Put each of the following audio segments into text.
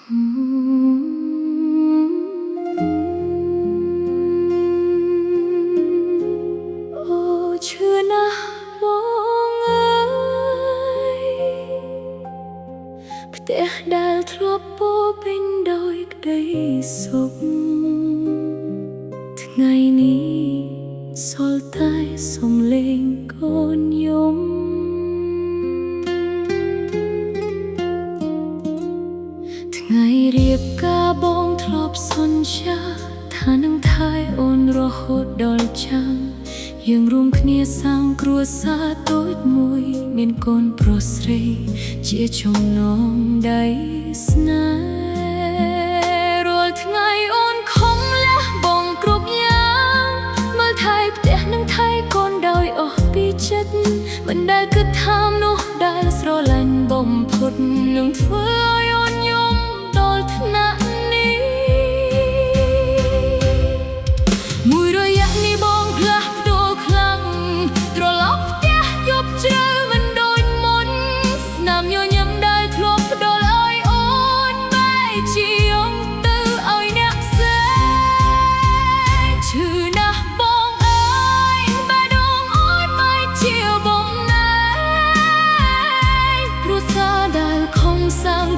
Ô chưa na bóng ơi Pteh dal tropo bên đôi đầy sụp Ngày ní sol tai sông lên con nhôm Ngày riệp ca bóng thọp son cha Thà nâng thai ôn rô hốt đòl chăng យើងរួមគ្នាសាងគ្រួសារតូចមួយមានកូនប្រុសស្រីជាចំណងដៃស្នេហ៍រាល់ថ្ងៃអូនខំលះបង់គ្រប់យ៉ាងមើលថែផ្ទះនិងថែកូនដោយអស់ពីចិត្តមិនដែលគិតថាមនុស្សដែលស្រឡាញ់បំផុតនឹងធ្វើឲ្យអូនយំដល់ថ្នាក់នេះមួយរយៈនេះបងផ្លាស់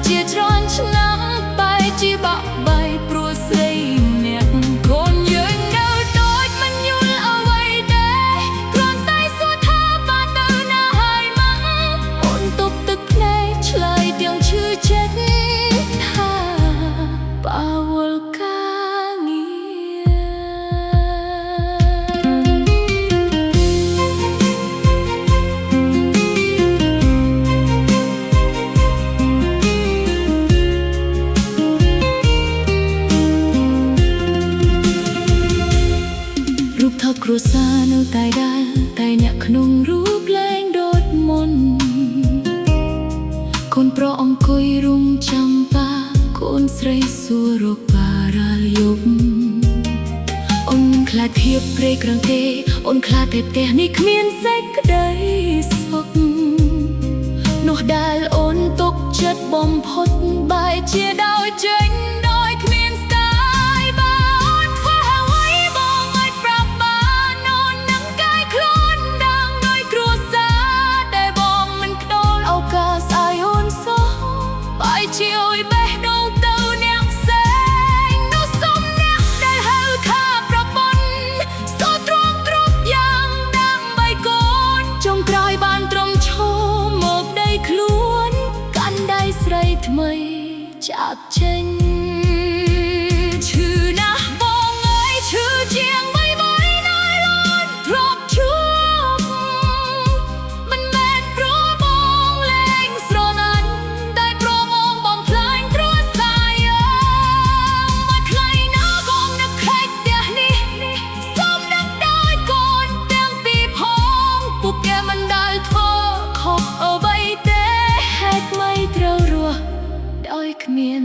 ជាច្រើនឆ្នាំបែរជាបាក់បែកព្រោះស្រីអ្នកកូនយើងនៅដូចមិនយល់អ្វីដែរគ្រាន់តែសួរថាបាត់ទៅណាហើយមកអូនទប់ទឹកភ្នែកឆ្លើយទាំងឈឺចិត្តថាបាវល់ការងារគ្រួសារនៅតែដែរតែអ្នកក្នុងរូបលែងដូចមុនកូនប្រុសអង្គុយរុំចាំបាកូនស្រីសួររកបារាលយប់អូនខ្លាចភាពព្រៃក្រឹងទេអូនខ្លាចតែផ្ទះនេះគ្មានសេចក្តីសុខនោះដែលអូនទុកចិត្តបំផុតបែរជាដោយចេញដោយគ្មានស្ដាយបើអូនធ្វើអ្វីបងឲ្យប្រាប់បានអូននឹងកាយខ្លួនđangដោយគ្រួសារដែលបងមិនខ្ទល់ឱកាសឲ្យអូនសោះបែរជាអុយបេះដូងទៅអ្នកផ្សេងនោះសុំអ្នកដែលហៅថាប្រពន្ធសូត្រង់គ្រប់យ៉ាងដើម្បីកូនចុងក្រោយបានត្រឹមឈរមកដីខ្លួនកាន់ដៃស្រីថ្មីចាក់ចេញឈឺណាស់បងអើយឈឺជាងបីបរិណាយលូនទ្របជួបមិនមែនព្រោះបងលែងស្រឡាញ់តែព្រោះបងបំផ្លាញគ្រួសារយើងមកខ្លីណាកូននឹកខេកផ្ទះនេះសូមនឹកដោយកូនទាំងពីរផងពួកគេមិនដែលធ្វើខុសអ្វីទេហេតុមិនត្រូវរស់ដោយគ្មាន